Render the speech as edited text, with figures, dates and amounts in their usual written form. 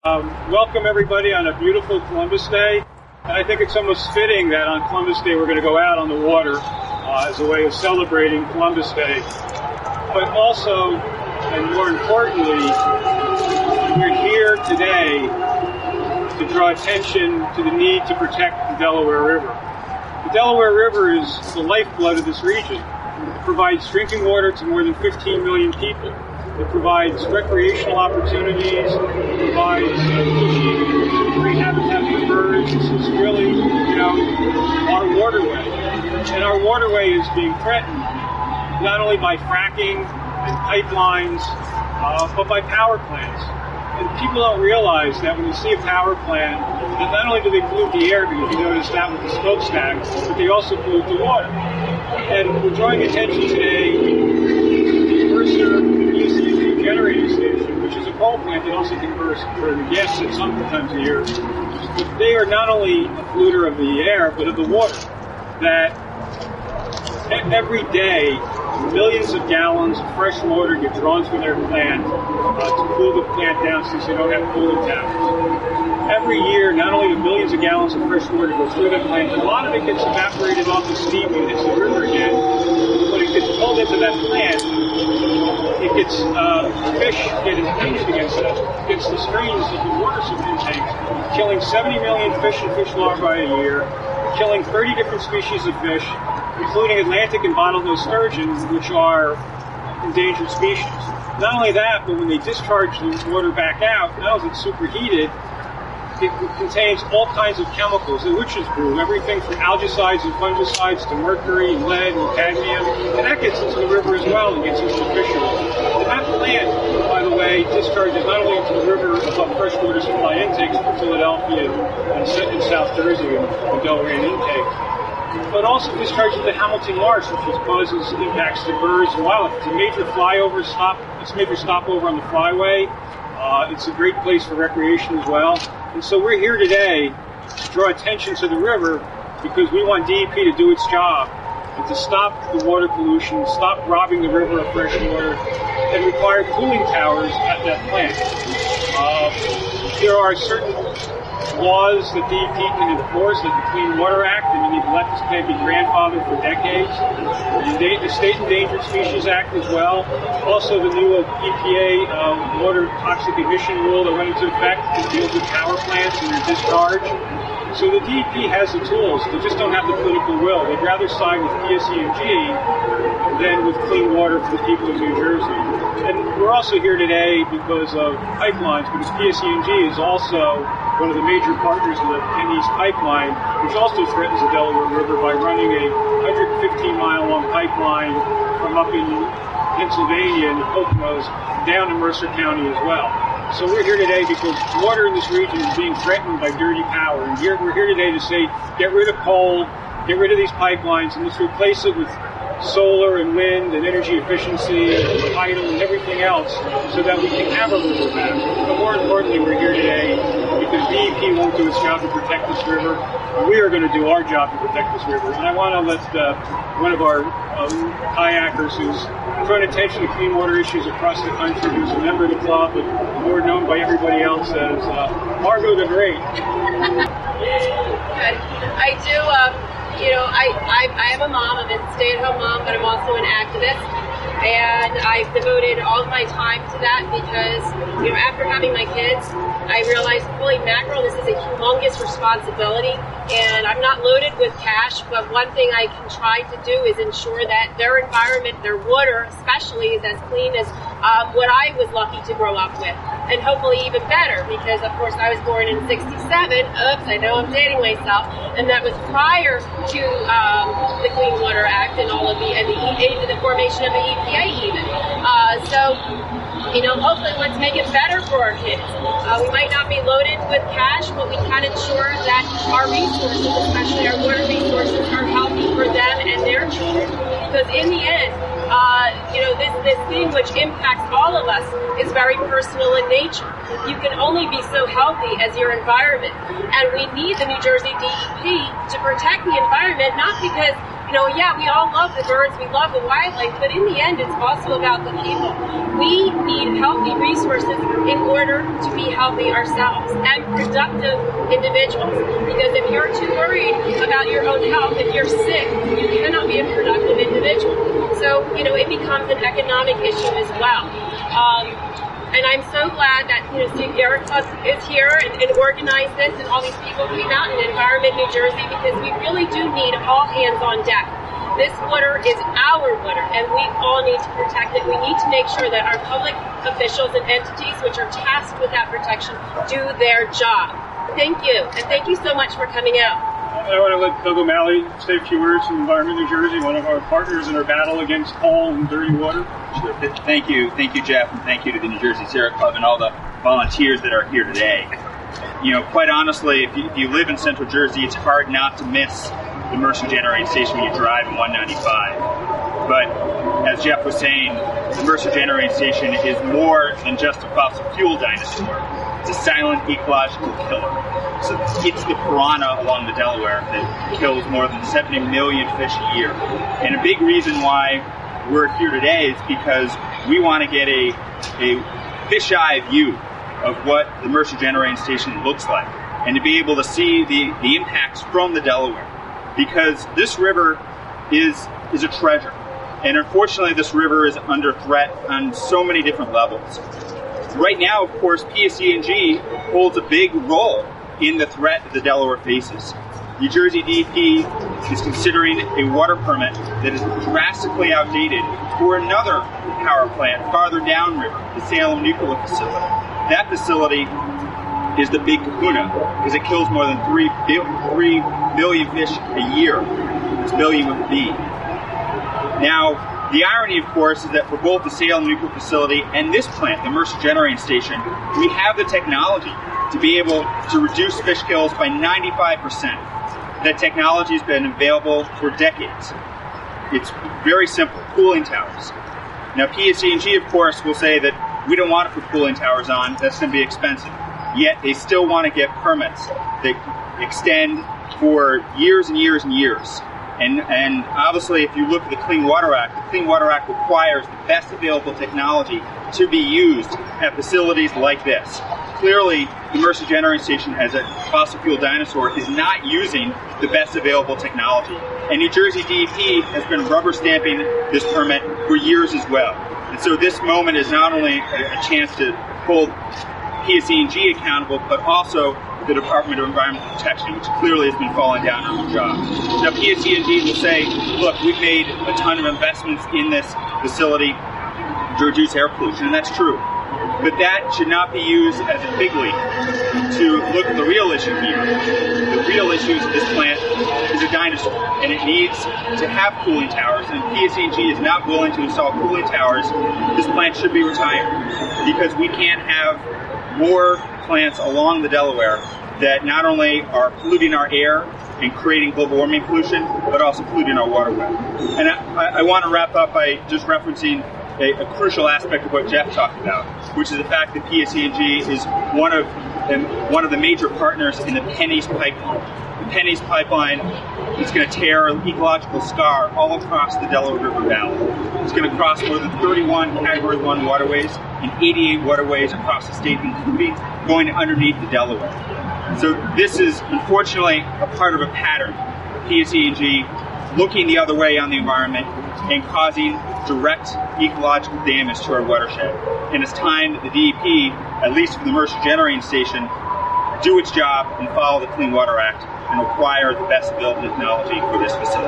Welcome everybody on a beautiful Columbus Day. I think it's almost fitting that on Columbus Day we're going to go out on the water as a way of celebrating Columbus Day. But also, and more importantly, we're here today to draw attention to the need to protect the Delaware River. The Delaware River is the lifeblood of this region. It provides drinking water to more than 15 million people. It provides recreational opportunities. It provides fishing, great habitat for birds. This is really, our waterway. And our waterway is being threatened not only by fracking and pipelines, but by power plants. And people don't realize that when you see a power plant, that not only do they pollute the air, because you notice that with the smokestacks, but they also pollute the water. And we're drawing attention today to the Mercer Generating Station, which is a coal plant that also converts for the gas at some times a year. But they are not only a polluter of the air, but of the water. That every day, millions of gallons of fresh water get drawn through their plant to cool the plant down since they don't have cooling towers. Every year, not only do millions of gallons of fresh water go through the plant, but a lot of it gets evaporated off the steam and hits the river again. When it gets pulled into that plant, it gets fish get impinged against the streams of the water intakes, killing 70 million fish and fish larvae a year, killing 30 different species of fish, including Atlantic and bottlenose sturgeons, which are endangered species. Not only that, but when they discharge the water back out, now as it's superheated, it contains all kinds of chemicals, the witch's brew, everything from algicides and fungicides to mercury, lead, and cadmium, and that gets into the river as well and gets into the fisheries. And that plant, by the way, discharges not only into the river above freshwater supply intakes from Philadelphia and South Jersey and Delaware intake, but also discharges into Hamilton Marsh, which causes impacts to birds and wildlife. It's a major It's a major stopover on the flyway. It's a great place for recreation as well. And so we're here today to draw attention to the river because we want DEP to do its job and to stop the water pollution, stop robbing the river of fresh water, and require cooling towers at that plant. There are certain laws that DEP can enforce, like the Clean Water Act, and you need to let this plant be grandfathered for decades. The State Endangered Species Act as well. Also the new EPA water toxic emission rule that went into effect that deals with power plants and their discharge. So the DEP has the tools, they just don't have the political will. They'd rather side with PSE&G than with clean water for the people of New Jersey. And we're also here today because of pipelines, because PSE&G is also one of the major partners of the East Pipeline, which also threatens the Delaware River by running a 115-mile-long pipeline from up in Pennsylvania and the Poconos down to Mercer County as well. So we're here today because water in this region is being threatened by dirty power. And we're here today to say, get rid of coal, get rid of these pipelines, and let's replace it with solar and wind and energy efficiency and tidal and everything else so that we can have a river back. But more importantly, we're here today because DEP won't do its job to protect this river. We are going to do our job to protect this river. And I want to let one of our kayakers who's drawing attention to clean water issues across the country, who's a member of the club, but more known by everybody else as Margot the Great. I do. I am a mom. I'm a stay-at-home mom, but I'm also an activist. And I've devoted all of my time to that because, after having my kids, I realized, holy mackerel, this is a humongous responsibility. And I'm not loaded with cash, but one thing I can try to do is ensure that their environment, their water especially, is as clean as what I was lucky to grow up with. And hopefully even better, because of course I was born in '67. Oops, I know I'm dating myself. And that was prior to the Clean Water Act and all of the formation of the EPA even. Hopefully let's make it better for our kids. We might not be loaded with cash, but we can ensure that our resources, especially our water resources, are healthy for them and their children. Because in the end, this thing which impacts all of us is very personal in nature. You can only be so healthy as your environment. And we need the New Jersey DEP to protect the environment, not because we all love the birds, we love the wildlife, but in the end, it's also about the people. We need healthy resources in order to be healthy ourselves and productive individuals. Because if you're too worried about your own health, if you're sick, you cannot be a productive individual. So, it becomes an economic issue as well. And I'm so glad that, Sierra Club is here and organized this, and all these people came out in Environment New Jersey, because we really do need all hands on deck. This water is our water, and we all need to protect it. We need to make sure that our public officials and entities, which are tasked with that protection, do their job. Thank you, and thank you so much for coming out. I want to let Doug O'Malley say a few words from Environment New Jersey, one of our partners in our battle against coal and dirty water. Sure. Thank you, Jeff, and thank you to the New Jersey Sierra Club and all the volunteers that are here today. Quite honestly, if you live in Central Jersey, it's hard not to miss the Mercer Generating Station when you drive in 195. But as Jeff was saying, the Mercer Generating Station is more than just a fossil fuel dinosaur. It's a silent ecological killer. So it's the piranha along the Delaware that kills more than 70 million fish a year. And a big reason why we're here today is because we want to get a fisheye view of what the Mercer Generating Station looks like, and to be able to see the impacts from the Delaware. Because this river is a treasure. And unfortunately, this river is under threat on so many different levels. Right now, of course, PSE&G holds a big role in the threat that the Delaware faces. New Jersey DEP is considering a water permit that is drastically outdated for another power plant farther downriver, the Salem nuclear facility. That facility is the big kahuna, because it kills more than 3 billion fish a year. It's billion with a B. Now, the irony, of course, is that for both the Salem nuclear facility and this plant, the Mercer Generating Station, we have the technology to be able to reduce fish kills by 95%. That technology has been available for decades. It's very simple, cooling towers. Now, PSE&G, of course, will say that we don't want to put cooling towers on, that's going to be expensive. Yet they still want to get permits that extend for years and years and years. And obviously, if you look at the Clean Water Act requires the best available technology to be used at facilities like this. Clearly, the Mercer Generating Station, as a fossil fuel dinosaur, is not using the best available technology. And New Jersey DEP has been rubber stamping this permit for years as well. And so this moment is not only a chance to hold PSE&G accountable, but also the Department of Environmental Protection, which clearly has been falling down on the job. Now, PSE&G will say, look, we've made a ton of investments in this facility to reduce air pollution, and that's true. But that should not be used as a big leap to look at the real issue here. The real issue is this plant is a dinosaur, and it needs to have cooling towers, and PSE&G is not willing to install cooling towers. This plant should be retired, because we can't have more plants along the Delaware that not only are polluting our air and creating global warming pollution, but also polluting our waterway. And I want to wrap up by just referencing a crucial aspect of what Jeff talked about, which is the fact that PSE&G is one of the major partners in the Pennies pipeline. The Pennies pipeline is going to tear an ecological scar all across the Delaware River Valley. It's going to cross more than 31 Category 1 waterways and 88 waterways across the state, including going underneath the Delaware. So this is, unfortunately, a part of a pattern of PSE&G looking the other way on the environment and causing direct ecological damage to our watershed. And it's time that the DEP, at least for the Mercer Generating Station, do its job and follow the Clean Water Act and require the best available technology for this facility.